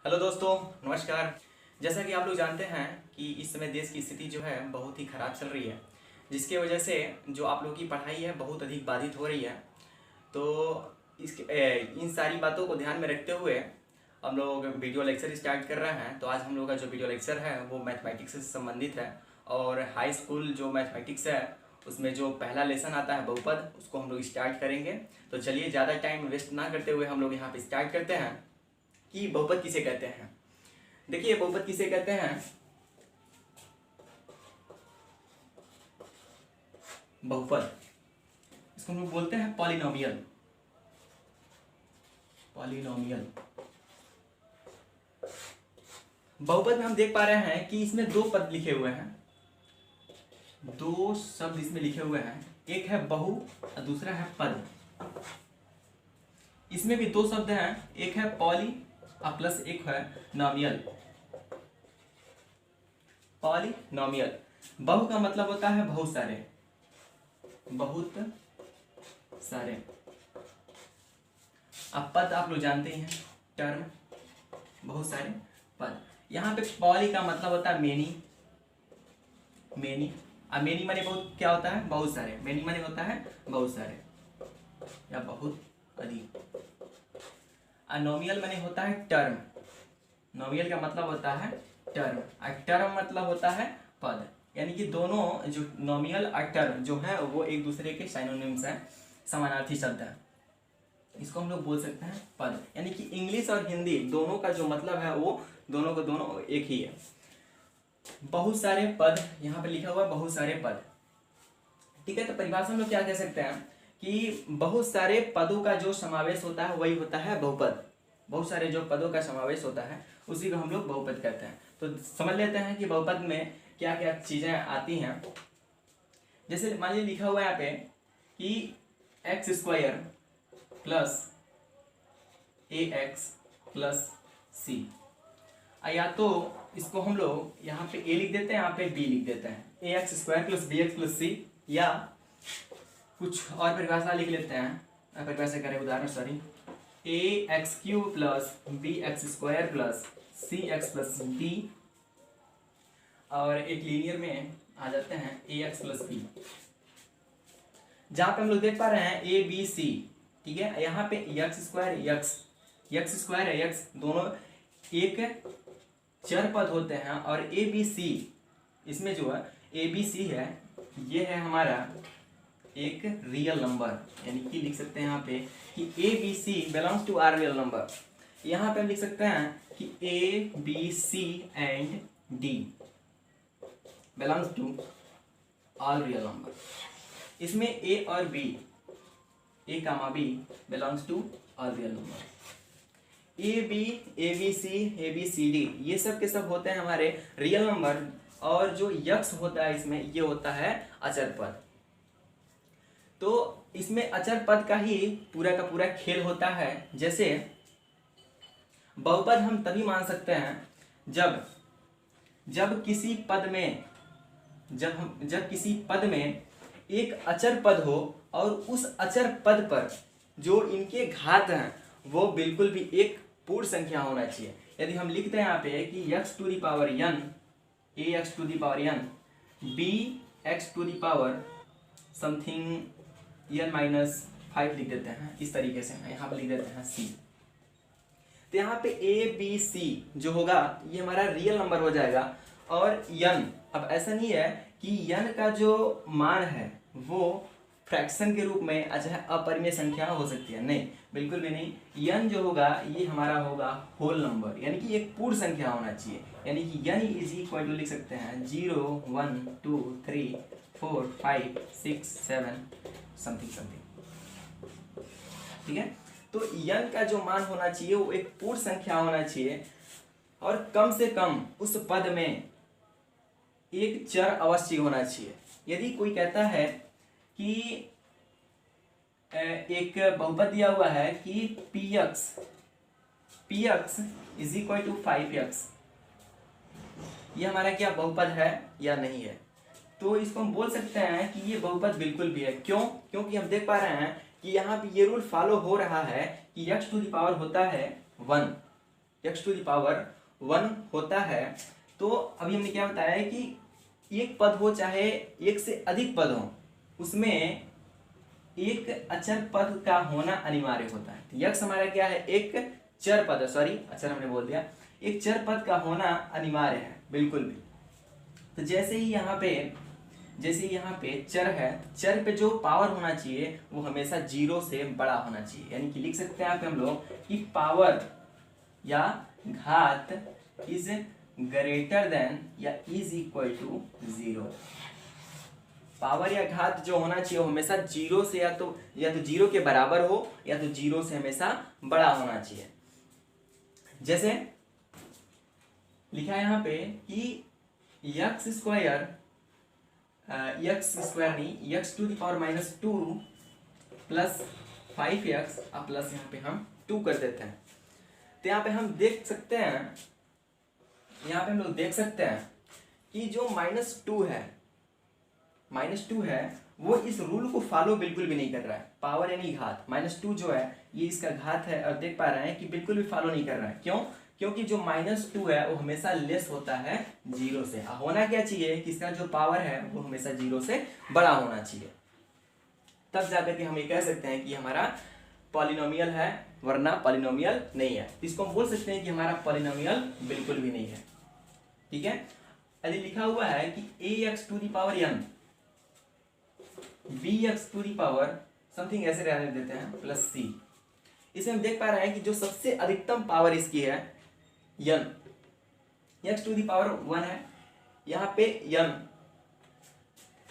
Hello दोस्तों, नमस्कार। जैसा कि आप लोग जानते हैं कि इस समय देश की स्थिति जो है बहुत ही ख़राब चल रही है, जिसके वजह से जो आप लोग की पढ़ाई है बहुत अधिक बाधित हो रही है। तो इन सारी बातों को ध्यान में रखते हुए हम लोग वीडियो लेक्चर स्टार्ट कर रहे हैं। तो आज हम लोग का जो वीडियो लेक्चर है वो मैथमेटिक्स से संबंधित है और हाई स्कूल जो मैथमेटिक्स है उसमें जो पहला लेसन आता है बहुपद, उसको हम लोग स्टार्ट करेंगे। तो चलिए ज़्यादा टाइम वेस्ट ना करते हुए हम लोग यहाँ पे स्टार्ट करते हैं कि बहुपद किसे कहते हैं। देखिए, बहुपद किसे कहते हैं। बहुपद इसको हम लोग बोलते हैं पॉलिनोमियल। पॉलिनोमियल बहुपद में हम देख पा रहे हैं कि इसमें दो पद लिखे हुए हैं, दो शब्द इसमें लिखे हुए हैं। एक है बहु और दूसरा है पद। इसमें भी दो शब्द हैं, एक है पॉली और प्लस एक है नॉमियल। पॉलिनोमियल बहु का मतलब होता है बहुत सारे, बहुत सारे। अब पद आप लोग जानते ही हैं, टर्म, बहुत सारे पद। यहाँ पे पॉली का मतलब होता है मेनी, मेनी। अब मेनी माने बहुत क्या होता है, बहुत सारे। मेनी माने होता है बहुत सारे या बहुत अधिक। और नॉमियल माने होता है टर्म। नॉमियल का मतलब होता है टर्म और टर्म मतलब होता है पद। यानी कि दोनों जो नॉमियल और टर्म जो है वो एक दूसरे के साइनोनिम्स हैं, समानार्थी शब्द है। इसको हम लोग बोल सकते हैं पद। यानी कि इंग्लिश और हिंदी दोनों का जो मतलब है वो दोनों को दोनों एक ही है। बहुत सारे पद, यहाँ पे लिखा हुआ है बहुत सारे पद। ठीक है, तो परिभाषा में क्या कह सकते हैं कि बहुत सारे पदों का जो समावेश होता है वही होता है बहुपद। बहुत सारे जो पदों का समावेश होता है उसी को हम लोग बहुपद कहते हैं। तो समझ लेते हैं कि बहुपद में क्या क्या चीजें आती हैं। जैसे मान लीजिए लिखा हुआ है यहाँ पे कि एक्स स्क्वायर प्लस ए एक्स प्लस सी। या तो इसको हम लोग यहाँ पे ए लिख देते हैं, यहाँ पे बी लिख देते हैं, a x square plus b x plus c. या कुछ और परिभाषा लिख लेते हैं, परिभाषा करें उदाहरण, sorry, a x cube plus b x square plus c x plus d. और एक लीनियर में आ जाते हैं ए एक्स प्लस बी, जहां पे हम लोग देख पा रहे हैं ए बी सी। ठीक है, यहाँ पे x square x square x दोनों एक चर पद होते हैं और ए बी सी, इसमें जो है ए बी सी है ये है हमारा एक रियल नंबर। यानी कि लिख सकते हैं यहाँ पे कि A B C belongs to R real number. यहाँ पे हम लिख सकते हैं कि A B C and D belongs to all real number. इसमें ए और B, A comma B belongs to all real number. A B C D ये सब के सब होते हैं हमारे रियल नंबर। और जो यक्स होता है इसमें ये होता है अचर पद। तो इसमें अचर पद का ही पूरा का पूरा खेल होता है। जैसे बहुपद हम तभी मान सकते हैं जब किसी पद में किसी पद में एक अचर पद हो और उस अचर पद पर जो इनके घात हैं वो बिल्कुल भी एक पूर्ण संख्या होना चाहिए। यदि हम लिखते हैं यहाँ पे कि x to the power n, A X to the power n, B X to the power something n minus 5 लिख देते हैं, इस तरीके से यहाँ पर लिख देते हैं c। तो यहाँ पे ए बी सी जो होगा ये हमारा रियल नंबर हो जाएगा। और n, अब ऐसा नहीं है कि n का जो मान है वो फ्रैक्शन के रूप में अच्छा अपरिमेय संख्या हो सकती है, नहीं, बिल्कुल भी नहीं। n जो होगा ये हमारा होगा होल नंबर, यानी कि एक पूर्ण संख्या होना चाहिए। यानी कि n इज इक्वल टू लिख सकते हैं 0 1 2 3 4 5 6 7 समथिंग समथिंग। ठीक है, तो n का जो मान होना चाहिए वो एक पूर्ण संख्या होना चाहिए और कम से कम उस पद में एक चर अवश्य होना चाहिए। यदि कोई कहता है कि एक बहुपद दिया हुआ है कि P X is equal to 5x, ये हमारा क्या बहुपद है या नहीं है, तो इसको हम बोल सकते हैं कि ये बहुपद बिल्कुल भी है। क्यों? क्योंकि हम देख पा रहे हैं कि यहाँ पे ये रूल फॉलो हो रहा है कि x टू द पावर होता है 1 x टू द पावर 1 होता है, तो अभी हमने क्या बताया है कि एक पद हो चाहे एक से अधिक पद हो, उसमें एक अचर पद का होना अनिवार्य होता है। तो यक्स हमारा क्या है, एक चर पद है, सॉरी अचर हमने बोल दिया, एक चर पद का होना अनिवार्य है बिल्कुल भी। तो जैसे ही यहाँ पे चर है, चर पे जो पावर होना चाहिए वो हमेशा 0 से बड़ा होना चाहिए, यानी कि लिख सकते हैं यहाँ पे हम लोग कि पावर या घात इज ग्रेटर देन या इज इक्वल टू 0। पावर या घात जो होना चाहिए वो हमेशा 0 से या तो 0 के बराबर हो या तो 0 से हमेशा बड़ा होना चाहिए। जैसे लिखा है यहाँ पे कि यक्स स्क्वायर नहीं, X to the power -2 plus 5x अब प्लस यहाँ पे हम 2 कर देते हैं। तो यहाँ पे हम देख सकते हैं, यहाँ पे हम लोग देख सकते हैं कि जो -2 है वो इस रूल को फॉलो बिल्कुल भी नहीं कर रहा है। पावर यानी घात, -2 जो है ये इसका घात है, और देख पा रहे हैं कि बिल्कुल भी फॉलो नहीं कर रहा है। क्यों? क्योंकि जो -2 है वो हमेशा लेस होता है 0 से। होना क्या चाहिए कि इसका जो पावर है वो हमेशा 0 से बड़ा होना चाहिए, तब जाकर के हम ये कह सकते हैं कि हमारा पॉलिनोमियल है, वरना पॉलिनोमियल नहीं है। इसको हम बोल सकते हैं कि हमारा पॉलिनोमियल बिल्कुल भी नहीं है। ठीक है, यदि लिखा हुआ है कि ax to the power n bx to the power something ऐसे रहने देते हैं प्लस c, इसे हम देख पा रहे हैं कि जो सबसे अधिकतम पावर इसकी है n, x to the power 1 है, यहाँ पे n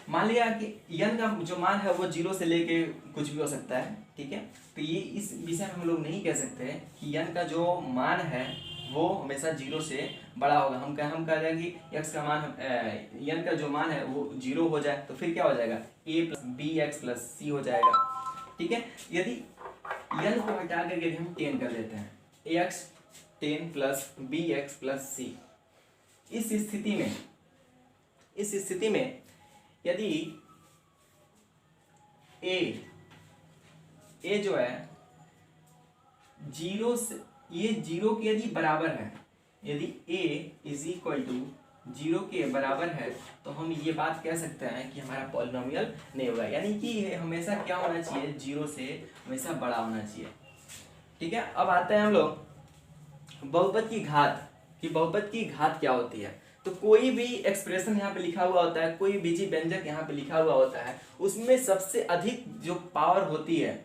मान लिया कि n का जो मान है वो 0 से लेके कुछ भी हो सकता है। ठीक है, तो ये इस विषय में हम लोग नहीं कह सकते कि n का जो मान है वो हमेशा 0 से बड़ा होगा। हम कह रहे हैं कि x का मान n का जो मान है वो 0 हो जाए, तो फिर क्या हो जाएगा, a plus b x plus c हो जाएगा। ठीक है, यदि n को हटा करके हम 10 कर देते हैं, ax 10 plus b x plus c, इस स्थिति में यदि a जो है 0 से, ये 0 के यदि बराबर है, यदि a इज इक्वल टू 0 के बराबर है, तो हम ये बात कह सकते हैं कि हमारा पॉलिनोमियल नहीं होगा, यानी कि हमेशा क्या होना चाहिए, 0 से हमेशा बड़ा होना चाहिए। ठीक है, अब आते हैं हम लोग बहुपद की घात, कि बहुपद की घात क्या होती है। तो कोई भी एक्सप्रेशन यहाँ पे लिखा हुआ होता है, कोई बीजी व्यंजक यहाँ पे लिखा हुआ होता है, उसमें सबसे अधिक जो पावर होती है,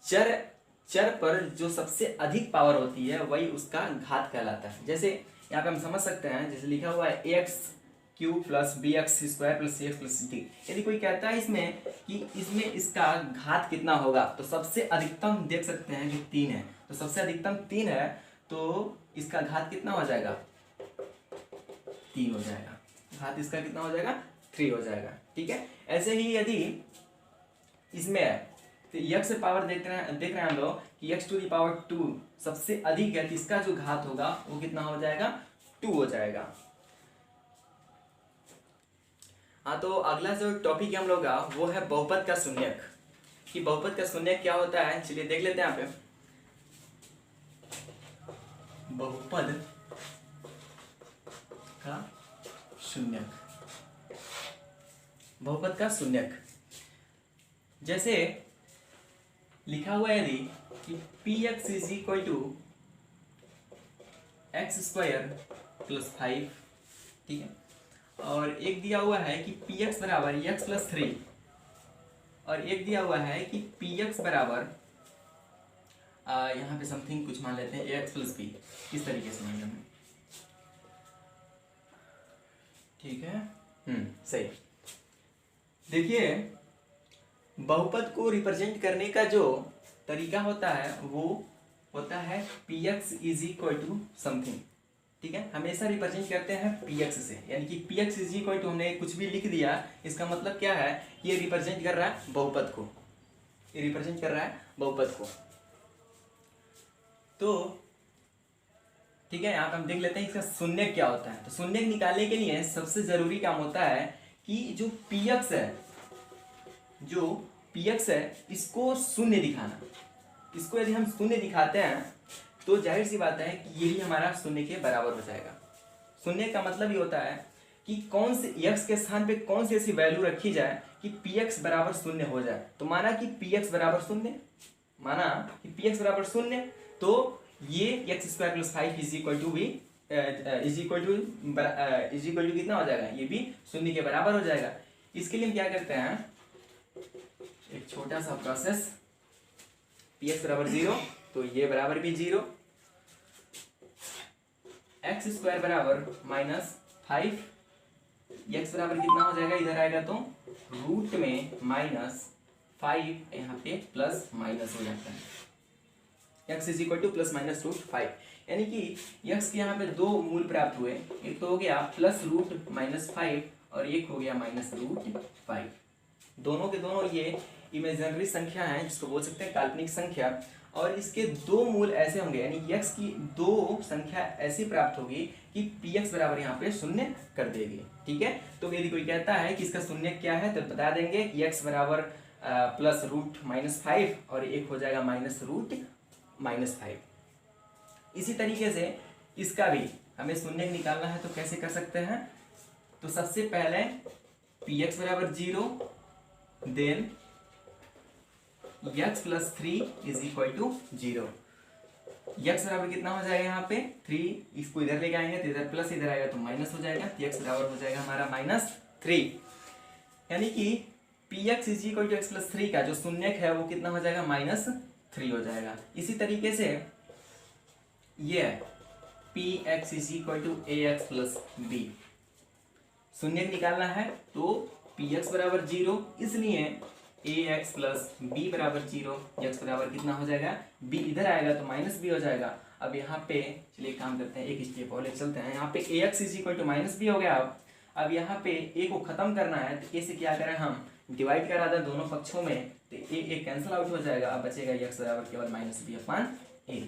चर पर जो सबसे अधिक पावर होती है वही उसका घात कहलाता है। जैसे यहाँ पे हम समझ सकते हैं, जैसे लिखा हुआ है x³ plus bx² plus cx plus dt। यदि कोई कहता है इसमें कि इसमें इसका घात कितना होगा, तो सबसे अधिकतम देख सकते हैं कि 3 है, तो सबसे अधिकतम 3 है, तो इसका घात कितना हो जाएगा, 3 हो जाएगा। घात इसका कितना हो जाएगा, 3 हो जाएगा। ठीक है, ऐसे ही यदि इसमें है तो x से पावर देख रहे हैं हम लोग कि x टू द पावर 2 सबसे अधिक है, तो इसका जो घात होगा वो कितना हो जाएगा, 2 हो जाएगा। हाँ, तो अगला जो टॉपिक हम लोग का वो है बहुपद का शून्यक, कि बहुपद का शून्यक क्या होता है, चलिए देख लेते हैं यहाँ पे। बहुपद का शून्यक, बहुपद का शून्यक, जैसे लिखा हुआ है यदि कि px is equal to x² plus 5, ठीक है, और एक दिया हुआ है कि px बराबर x प्लस 3, और एक दिया हुआ है कि px बराबर यहाँ पे समथिंग कुछ मान लेते हैं ax प्लस b, इस तरीके से मान लेंगे। ठीक है, सही। देखिए, बहुपद को रिप्रेजेंट करने का जो तरीका होता है वो होता है px is equal to something. ठीक है, हमेशा रिप्रेजेंट करते हैं px से, यानी कि px इज इक्वल टू हमने कुछ भी लिख दिया, इसका मतलब क्या है, ये रिप्रेजेंट कर रहा है बहुपद को, ये रिप्रेजेंट कर रहा है बहुपद को। तो ठीक है, यहाँ पे हम देख लेते हैं इसका शून्यक क्या होता है। तो शून्यक निकालने के लिए सबसे जरूरी काम होता है कि जो px है इसको शून्य दिखाना। इसको यदि हम शून्य दिखाते हैं तो जाहिर सी बात है कि ये भी हमारा शून्य के बराबर हो जाएगा। शून्य का मतलब ये होता है कि कौन से x के स्थान पे कौन सी ऐसी वैल्यू रखी जाए कि px बराबर शून्य हो जाए। तो माना कि px बराबर शून्य, माना कि px बराबर शून्य, तो ये x square plus 5 is equal to भी इज इक्वल टू कितना हो जाएगा, ये भी शून्य के बराबर हो जाएगा। इसके लिए हम क्या करते हैं, एक छोटा सा प्रोसेस, px बराबर 0 तो ये बराबर भी 0, एक्स स्क्वायर बराबर माइनस 5, एक्स बराबर कितना हो जाएगा, इधर आएगा तो रूट में माइनस 5, यहाँ पे प्लस माइनस हो जाता है, x is equal to plus minus root 5, यानी कि x के यहाँ पे दो मूल प्राप्त हुए, एक तो हो गया प्लस रूट माइनस 5 और एक हो गया माइनस रूट 5। दोनों के दोनों ये इमेजिनरी संख्या है, जिसको बोल सकते हैं काल्पनिक संख्या, और इसके दो मूल ऐसे होंगे, यानी x की दो संख्या ऐसी प्राप्त होगी कि px बराबर यहाँ पे शून्य कर देगी। ठीक है, तो यदि कोई कहता है कि इसका शून्य क्या है तो बता देंगे कि x बराबर प्लस रूट माइनस 5 और एक हो जाएगा माइनस रूट माइनस 5। इसी तरीके से इसका भी हमें शून्य निकालना है, तो कैसे कर सकते हैं, तो सबसे पहले px बराबर 0, then x plus 3 is equal to 0। x बराबर कितना हो जाएगा, यहाँ पे 3, इसको इधर लेके आएंगे तो इधर प्लस, इधर आएगा तो माइनस हो जाएगा, तो x बराबर हो जाएगा हमारा माइनस 3, यानी कि px is equal to X plus 3 का जो शून्यक है वो कितना हो जाएगा, माइनस 3 हो जाएगा। इसी तरीके से ये px is equal to ax plus b, शून्यक निकालना है तो px बराबर 0, इसलिए ax प्लस b बराबर 0, x बराबर कितना हो जाएगा, b इधर आएगा तो माइनस b हो जाएगा। अब यहाँ पे चलिए काम करते हैं, एक स्टेप और चलते हैं, यहाँ पे ax is equal to minus b हो गया। अब यहाँ पे a को खत्म करना है तो a से क्या करें, हम डिवाइड करा दें दोनों पक्षों में, तो a कैंसिल आउट हो जाएगा। अब बचेगा x बराबर केवल minus b upon a,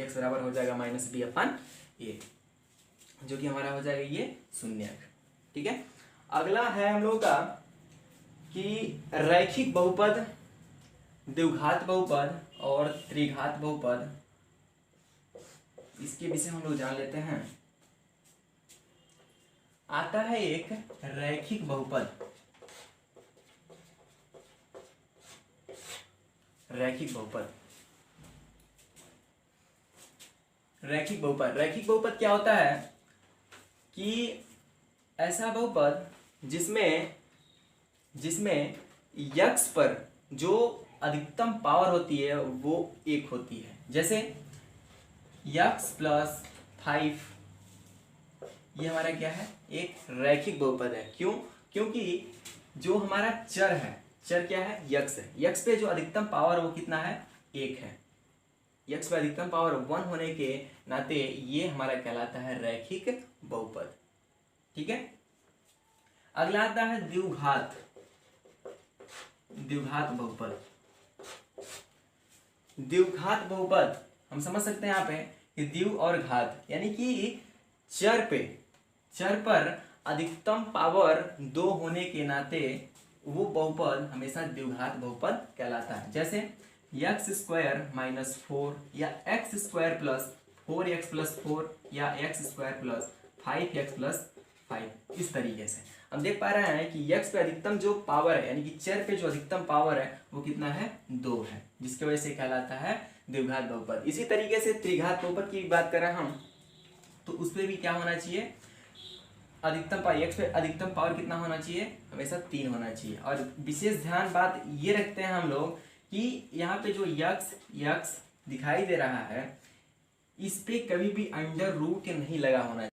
x बराबर हो जाएगा माइनस b अपान a, जो कि हमारा हो जाएगा ये शून्य। ठीक है, अगला है हम लोगों का कि रैखिक बहुपद, द्विघात बहुपद और त्रिघात बहुपद, इसके विषय हम लोग जान लेते हैं। आता है एक रैखिक बहुपद, रैखिक बहुपद, रैखिक बहुपद, रैखिक बहुपद क्या होता है कि ऐसा बहुपद जिसमें x पर जो अधिकतम पावर होती है वो 1 होती है। जैसे x प्लस 5, ये हमारा क्या है, एक रैखिक बहुपद है। क्यों, क्योंकि जो हमारा चर है, चर क्या है, x है, x पे जो अधिकतम पावर वो कितना है, 1 है, x पे अधिकतम पावर 1 होने के नाते ये हमारा कहलाता है रैखिक बहुपद। ठीक है, अगला आता है द्विघात, द्विघात बहुपद। द्विघात बहुपद हम समझ सकते हैं यहाँ पे कि द्वि और घात, यानी कि चर पर अधिकतम पावर 2 होने के नाते वो बहुपद हमेशा द्विघात बहुपद कहलाता है। जैसे x स्क्वायर माइनस 4 या x square plus 4x plus 4 या x square plus 5x plus 5। इस तरीके से हम देख पा रहे हैं कि x पे अधिकतम जो पावर है, यानी कि चर पे जो अधिकतम पावर है वो कितना है, 2 है, जिसकी वजह से कहलाता है द्विघात बहुपद। इसी तरीके से त्रिघात बहुपद की बात करें हम, तो उस पर भी क्या होना चाहिए, अधिकतम पावर, x पे अधिकतम पावर कितना होना चाहिए, हमेशा 3 होना चाहिए। और विशेष ध्यान बात ये रखते हैं हम लोग कि यहाँ पे जो x दिखाई दे रहा है, इस पे कभी भी अंडर रूट नहीं लगा होना चाहिए।